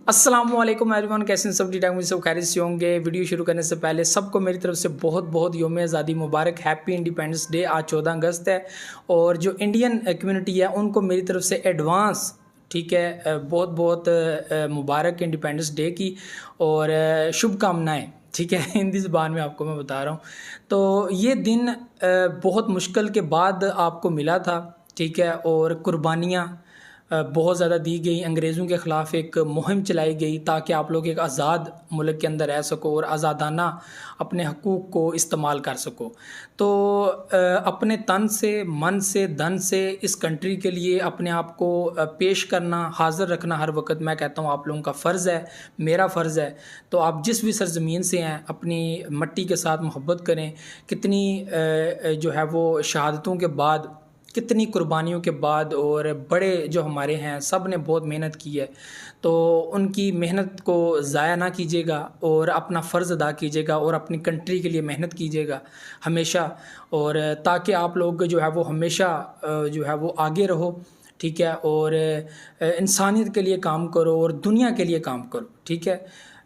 अस्सलाम वालेकुम एवरीवन, कैसे हैं सब? ठीक ठाक, मुझे सब खैरियत से होंगे। वीडियो शुरू करने से पहले सबको मेरी तरफ से बहुत बहुत यौम आज़ादी मुबारक, हैप्पी इंडिपेंडेंस डे। आज 14 अगस्त है और जो इंडियन कम्युनिटी है उनको मेरी तरफ से एडवांस, ठीक है, बहुत बहुत मुबारक इंडिपेंडेंस डे की और शुभकामनाएं, ठीक है। हिंदी ज़बान में आपको मैं बता रहा हूँ। तो ये दिन बहुत मुश्किल के बाद आपको मिला था, ठीक है, और कुर्बानियाँ बहुत ज़्यादा दी गई। अंग्रेज़ों के ख़िलाफ़ एक मुहिम चलाई गई ताकि आप लोग एक आज़ाद मुल्क के अंदर रह सको और आज़ादाना अपने हकूक़ को इस्तेमाल कर सको। तो अपने तन से, मन से, धन से इस कंट्री के लिए अपने आप को पेश करना, हाज़िर रखना हर वक्त, मैं कहता हूँ आप लोगों का फ़र्ज़ है, मेरा फ़र्ज़ है। तो आप जिस भी सरज़मीन से हैं अपनी मट्टी के साथ मोहब्बत करें। कितनी जो है वो शहादतों के बाद, कितनी कुर्बानियों के बाद, और बड़े जो हमारे हैं सब ने बहुत मेहनत की है, तो उनकी मेहनत को ज़ाया ना कीजिएगा और अपना फ़र्ज़ अदा कीजिएगा और अपनी कंट्री के लिए मेहनत कीजिएगा हमेशा, और ताकि आप लोग जो है वो हमेशा जो है वो आगे रहो, ठीक है, और इंसानियत के लिए काम करो और दुनिया के लिए काम करो, ठीक है।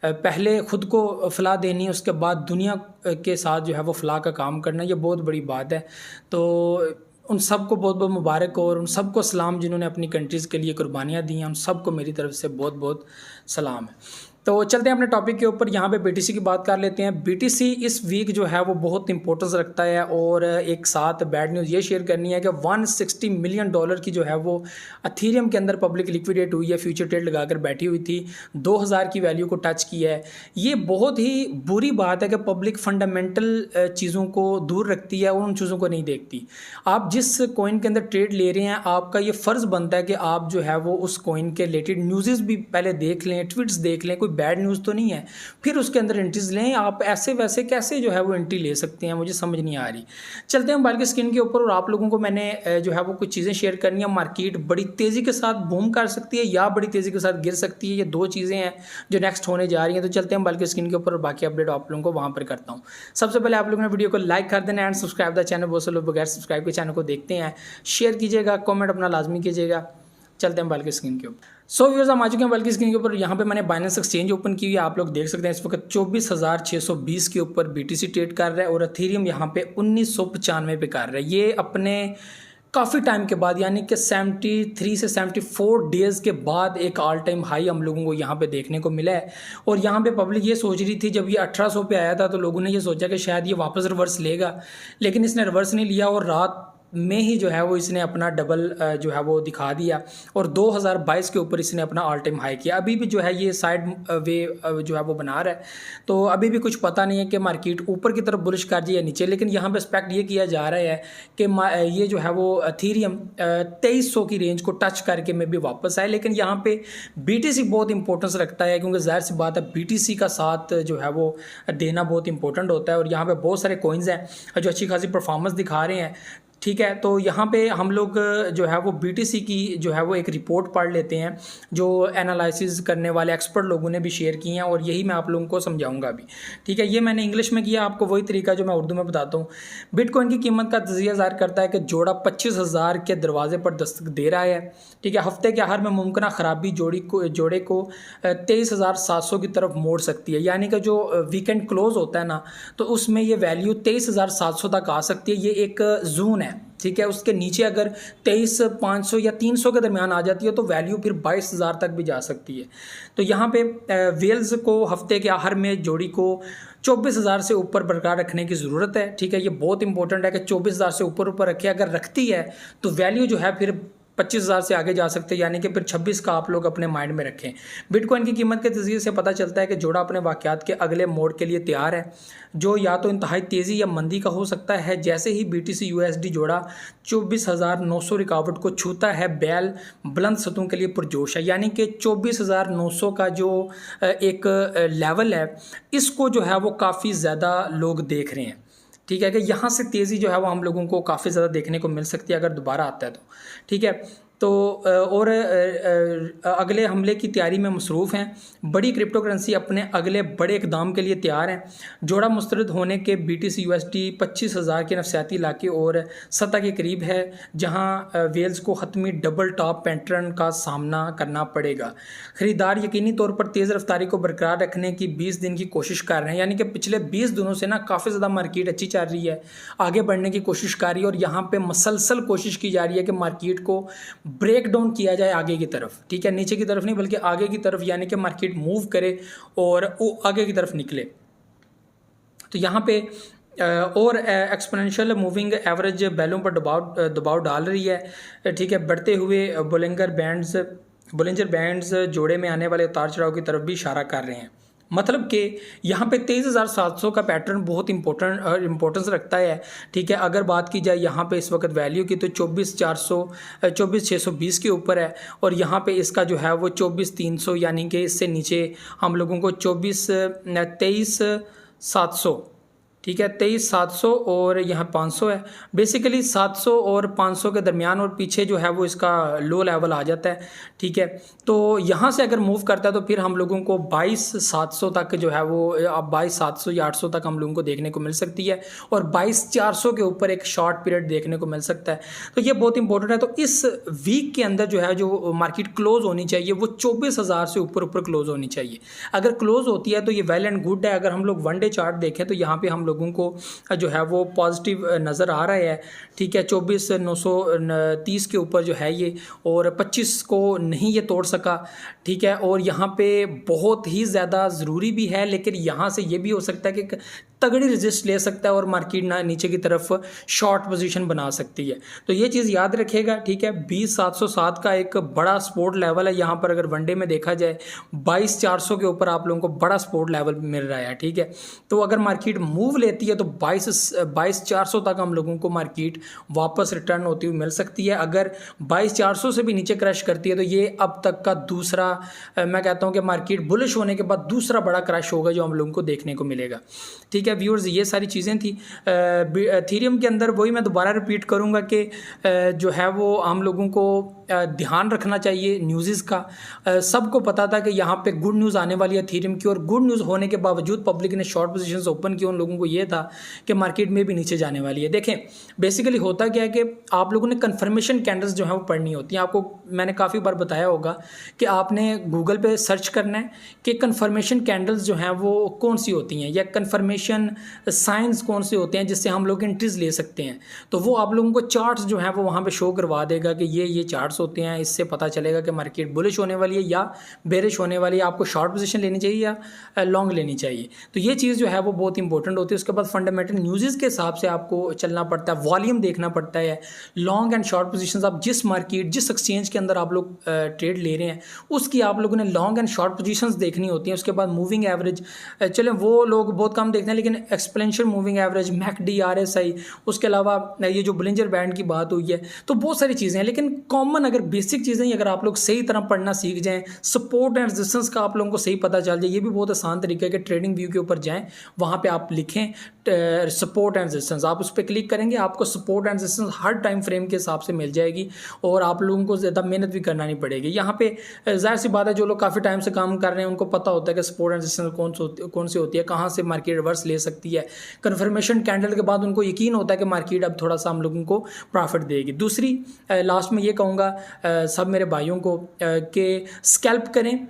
पहले ख़ुद को फ़लाह देनी है, उसके बाद दुनिया के साथ जो है वो फ़लाह का काम करना, ये बहुत बड़ी बात है। तो उन सबको बहुत बहुत मुबारक हो और उन सबको सलाम जिन्होंने अपनी कंट्रीज़ के लिए कुर्बानियाँ दी हैं, उन सबको मेरी तरफ से बहुत बहुत सलाम है। तो चलते हैं अपने टॉपिक के ऊपर। यहाँ पे बीटीसी की बात कर लेते हैं। बीटीसी इस वीक जो है वो बहुत इंपॉर्टेंस रखता है और एक साथ बैड न्यूज़ ये शेयर करनी है कि $160 मिलियन की जो है वो अथीरियम के अंदर पब्लिक लिक्विडेट हुई है, फ्यूचर ट्रेड लगाकर बैठी हुई थी, 2000 की वैल्यू को टच की है। ये बहुत ही बुरी बात है कि पब्लिक फंडामेंटल चीज़ों को दूर रखती है और उन चीज़ों को नहीं देखती। आप जिस कॉइन के अंदर ट्रेड ले रहे हैं, आपका ये फ़र्ज़ बनता है कि आप जो है वो उस कॉइन के रिलेटेड न्यूज़ भी पहले देख लें, ट्वीट्स देख लें, कोई बैड न्यूज़ तो नहीं है, फिर उसके अंदर एंट्रीज लें। आप ऐसे वैसे कैसे जो है वो एंट्री ले सकते हैं, मुझे समझ नहीं आ रही। चलते हैं बाल्की स्क्रीन के ऊपर और आप लोगों को मैंने जो है वो कुछ चीज़ें शेयर करनी है। मार्केट बड़ी तेज़ी के साथ बूम कर सकती है या बड़ी तेज़ी के साथ गिर सकती है, ये दो चीज़ें हैं जो नेक्स्ट होने जा रही हैं। तो चलते हैं बाल्की स्क्रीन के ऊपर और बाकी अपडेट आप लोगों को वहाँ पर करता हूँ। सबसे पहले आप लोगों ने वीडियो को लाइक कर देना एंड सब्सक्राइब द चैनल। बहुत से लोग बगैर सब्सक्राइब के चैनल को देखते हैं, शेयर कीजिएगा, कॉमेंट अपना लाजमी कीजिएगा। चलते हैं बाल्की स्क्रीन के ऊपर। सो व्यूअर्स, हम आ चुके हैं बाल्की स्क्रीन के ऊपर। यहाँ पे मैंने बाइनेंस एक्सचेंज ओपन की हुई है, आप लोग देख सकते हैं इस वक्त 24,620 के ऊपर बीटीसी ट्रेड कर रहा है और अथीरियम यहाँ पे 1995 पे कर रहा है। ये अपने काफ़ी टाइम के बाद, यानी कि 73 से 74 डेज़ के बाद एक ऑल टाइम हाई हम लोगों को यहाँ पे देखने को मिला है। और यहाँ पे पब्लिक ये सोच रही थी, जब ये 1800 पे आया था तो लोगों ने ये सोचा कि शायद ये वापस रिवर्स लेगा, लेकिन इसने रिवर्स नहीं लिया और रात में ही जो है वो इसने अपना डबल जो है वो दिखा दिया और 2022 के ऊपर इसने अपना ऑल टाइम हाई किया। अभी भी जो है ये साइड वे जो है वो बना रहा है, तो अभी भी कुछ पता नहीं है कि मार्केट ऊपर की तरफ बुलिश कर जाए या नीचे। लेकिन यहाँ पे एक्सपेक्ट ये किया जा रहा है कि ये जो है वो अथीरियम 2300 की रेंज को टच करके में भी वापस आए। लेकिन यहाँ पे बीटीसी बहुत इंपॉर्टेंस रखता है, क्योंकि जाहिर सी बात है बीटीसी का साथ जो है वो देना बहुत इंपॉर्टेंट होता है। और यहाँ पे बहुत सारे कॉइन्स हैं जो अच्छी खासी परफॉर्मेंस दिखा रहे हैं, ठीक है। तो यहाँ पे हम लोग जो है वो बीटीसी की जो है वो एक रिपोर्ट पढ़ लेते हैं जो एनालिसिस करने वाले एक्सपर्ट लोगों ने भी शेयर की हैं, और यही मैं आप लोगों को समझाऊंगा अभी, ठीक है। ये मैंने इंग्लिश में किया, आपको वही तरीका जो मैं उर्दू में बताता हूँ। बिटकॉइन की कीमत का तजिया ज़ाहिर करता है कि जोड़ा 25,000 के दरवाजे पर दस्तक दे रहा है, ठीक है। हफ्ते के आखिर में मुमकिन खराबी जोड़े को 23,700 की तरफ मोड़ सकती है, यानी कि जो वीकेंड क्लोज होता है ना, तो उसमें ये वैल्यू 23,700 तक आ सकती है। ये एक जोन है, ठीक है। उसके नीचे अगर 23,500 या 300 के दरमियान आ जाती है तो वैल्यू फिर 22,000 तक भी जा सकती है। तो यहाँ पे वेल्स को हफ्ते के आखिर में जोड़ी को 24,000 से ऊपर बरकरार रखने की ज़रूरत है, ठीक है। ये बहुत इंपॉर्टेंट है कि 24,000 से ऊपर रखे। अगर रखती है तो वैल्यू जो है फिर 25,000 से आगे जा सकते हैं, यानी कि फिर 26 का आप लोग अपने माइंड में रखें। बिटकॉइन की कीमत के तज़किए से पता चलता है कि जोड़ा अपने वाक़यात के अगले मोड़ के लिए तैयार है, जो या तो इंतहाई तेज़ी या मंदी का हो सकता है। जैसे ही बीटीसी यूएसडी जोड़ा 24,900 रिकावट को छूता है, बैल बुलंद सतहों के लिए पुरजोश है, यानी कि 24,900 का जो एक लेवल है, इसको जो है वो काफ़ी ज़्यादा लोग देख रहे हैं, ठीक है। कि यहाँ से तेज़ी जो है वो हम लोगों को काफ़ी ज़्यादा देखने को मिल सकती है अगर दोबारा आता है तो, ठीक है। तो और अगले हमले की तैयारी में मसरूफ़ हैं। बड़ी क्रिप्टो करेंसी अपने अगले बड़े इक़दाम के लिए तैयार हैं। जोड़ा मुस्तरद होने के BTC USD 25,000 के नफसियाती इलाके और सतह के करीब है, जहां वेल्स को हतमी डबल टॉप पैटर्न का सामना करना पड़ेगा। ख़रीदार यकीनी तौर पर तेज़ रफ्तारी को बरकरार रखने की 20 दिन की कोशिश कर रहे हैं, यानी कि पिछले 20 दिनों से ना काफ़ी ज़्यादा मार्केट अच्छी चल रही है, आगे बढ़ने की कोशिश कर रही है और यहाँ पे मसलसल कोशिश की जा रही है कि मार्केट को ब्रेक डाउन किया जाए आगे की तरफ, ठीक है, नीचे की तरफ नहीं बल्कि आगे की तरफ, यानी कि मार्केट मूव करे और वो आगे की तरफ निकले। तो यहाँ पे और एक्सपोनेंशियल मूविंग एवरेज बैलों पर दबाव डाल रही है, ठीक है। बढ़ते हुए बोलिंजर बैंड्स जोड़े में आने वाले उतार चढ़ाव की तरफ भी इशारा कर रहे हैं। मतलब कि यहाँ पे 23,700 का पैटर्न बहुत इंपॉर्टेंस रखता है, ठीक है। अगर बात की जाए यहाँ पे इस वक्त वैल्यू की तो 24,620 के ऊपर है और यहाँ पे इसका जो है वो 24,300, यानी कि इससे नीचे हम लोगों को 23,700, ठीक है, 23,700 और यहाँ 500 है। बेसिकली 700 और 500 के दरमियान और पीछे जो है वो इसका लो लेवल आ जाता है, ठीक है। तो यहाँ से अगर मूव करता है तो फिर हम लोगों को 22,700 तक जो है वो, अब 22,700 या 800 तक हम लोगों को देखने को मिल सकती है और 22,400 के ऊपर एक शॉर्ट पीरियड देखने को मिल सकता है। तो ये बहुत इंपॉर्टेंट है। तो इस वीक के अंदर जो है जो मार्केट क्लोज होनी चाहिए वो 24,000 से ऊपर क्लोज होनी चाहिए। अगर क्लोज होती है तो ये वेल एंड गुड है। अगर हम लोग वन डे चार्ट देखें तो यहाँ पे हम लोगों को जो है वो पॉजिटिव नज़र आ रहा है, ठीक है। 24,930 के ऊपर जो है ये, और 25 को नहीं ये तोड़ सका, ठीक है। और यहाँ पे बहुत ही ज़्यादा ज़रूरी भी है, लेकिन यहाँ से ये भी हो सकता है कि तगड़ी रजिस्ट ले सकता है और मार्केट ना नीचे की तरफ शॉर्ट पोजीशन बना सकती है। तो ये चीज़ याद रखेगा, ठीक है। 20,707 का एक बड़ा सपोर्ट लेवल है यहाँ पर। अगर वनडे में देखा जाए 22,400 के ऊपर आप लोगों को बड़ा सपोर्ट लेवल मिल रहा है, ठीक है। तो अगर मार्केट मूव लेती है तो 22,400 तक हम लोगों को मार्केट वापस रिटर्न होती हुई मिल सकती है। अगर 22,400 से भी नीचे क्रैश करती है तो ये अब तक का दूसरा, मैं कहता हूँ कि मार्केट बुलिश होने के बाद दूसरा बड़ा क्रैश होगा जो हम लोगों को देखने को मिलेगा, ठीक है। व्यूअर्स, ये सारी चीज़ें थी एथेरियम के अंदर। वही मैं दोबारा रिपीट करूंगा कि जो है वो हम लोगों को ध्यान रखना चाहिए न्यूज़ का। सबको पता था कि यहाँ पे गुड न्यूज़ आने वाली है एथेरियम की, और गुड न्यूज़ होने के बावजूद पब्लिक ने शॉर्ट पोजीशंस ओपन की। उन लोगों को ये था कि मार्केट में भी नीचे जाने वाली है। देखें, बेसिकली होता क्या है कि आप लोगों ने कन्फर्मेशन कैंडल्स जो है वो पढ़नी होती हैं। आपको मैंने काफ़ी बार बताया होगा कि आपने गूगल पे सर्च करना है कि कन्फर्मेशन कैंडल्स जो हैं वो कौन सी होती हैं, या कन्फर्मेशन साइंस कौन से होते हैं जिससे हम लोग एंट्रीज ले सकते हैं। तो वो आप लोगों को चार्ट्स जो हैं वो वहाँ पे शो करवा देगा कि ये चार्ट्स होते हैं। इससे पता चलेगा कि मार्केट बुलिश होने वाली है या बेरिश होने वाली है, आपको शॉर्ट पोजीशन लेनी चाहिए या लॉन्ग लेनी चाहिए। तो ये चीज़ जो है वो बहुत इंपॉर्टेंट होती है। उसके बाद फंडामेंटल न्यूज़ के हिसाब से आपको चलना पड़ता है, वॉल्यूम देखना पड़ता है, लॉन्ग एंड शॉर्ट पोजीशंस आप जिस मार्केट जिस एक्सचेंज के अंदर आप लोग ट्रेड ले रहे हैं उसकी आप लोगों ने लॉन्ग एंड शॉर्ट पोजीशंस देखनी होती हैं। उसके बाद मूविंग एवरेज, चलें वो लोग बहुत कम देखते हैं, लेकिन exponential moving average, McD, RSI, उसके अलावा ये जो बोलिंजर बैंड की बात हुई है, तो बहुत सारी चीज़ें हैं। लेकिन कॉमन अगर बेसिक चीज़ें अगर आप लोग सही तरह पढ़ना सीख जाएं, सपोर्ट एंड रेजिस्टेंस का आप लोगों को सही पता चल जाए, ये भी बहुत आसान तरीका है कि ट्रेडिंग व्यू के ऊपर जाएं, वहाँ पे आप लिखें सपोर्ट एंड रेजिस्टेंस, आप उस पर क्लिक करेंगे, आपको support and resistance her time frame के हिसाब से मिल जाएगी और आप लोगों को ज़्यादा मेहनत भी करना नहीं पड़ेगी। यहाँ पे जाहिर सी बात है, जो लोग काफ़ी टाइम से काम कर रहे हैं उनको पता होता है कि सपोर्ट एंड रेजिस्टेंस कौन सी होती है, कहाँ से मार्केट रिवर्स ले सकती है। कन्फर्मेशन कैंडल के बाद उनको यकीन होता है कि मार्केट अब थोड़ा सा हम लोगों को प्रॉफिट देगी। दूसरी, लास्ट में ये कहूँगा सब मेरे भाइयों को कि स्कैल्प करें,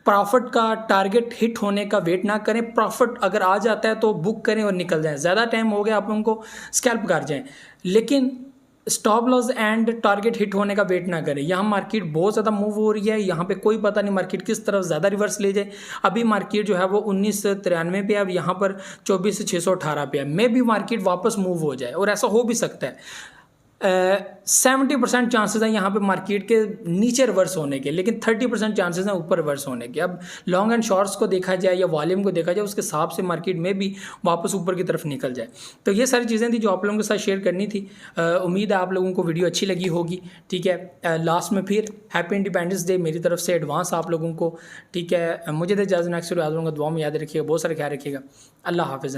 प्रॉफिट का टारगेट हिट होने का वेट ना करें। प्रॉफिट अगर आ जाता है तो बुक करें और निकल जाएं। ज़्यादा टाइम हो गया आप लोगों को, स्कैल्प कर जाएं, लेकिन stop loss and target hit होने का वेट ना करें। यहाँ मार्केट बहुत ज़्यादा मूव हो रही है, यहाँ पे कोई पता नहीं मार्केट किस तरफ ज़्यादा रिवर्स ले जाए। अभी मार्केट जो है वो 1993 पे है, अब यहाँ पर 24,618 पे है। मे भी मार्केट वापस मूव हो जाए और ऐसा हो भी सकता है। 70% चांसेस हैं यहाँ पे मार्केट के नीचे रिवर्स होने के, लेकिन 30% चांसेस हैं ऊपर रिवर्स होने के। अब लॉन्ग एंड शॉर्ट्स को देखा जाए या वॉल्यूम को देखा जाए, उसके हिसाब से मार्केट में भी वापस ऊपर की तरफ निकल जाए। तो ये सारी चीज़ें थी जो आप लोगों के साथ शेयर करनी थी। उम्मीद है आप लोगों को वीडियो अच्छी लगी होगी, ठीक है। लास्ट में फिर हैप्पी इंडिपेंडेंस डे मेरी तरफ से एडवांस आप लोगों को, ठीक है। मुझे तो इजाज़त, नेक्स्ट वीडियो आ जाऊँगा। दुआ में याद रखिएगा, बहुत सारा ख्याल रखिएगा। अल्लाह हाफिज़।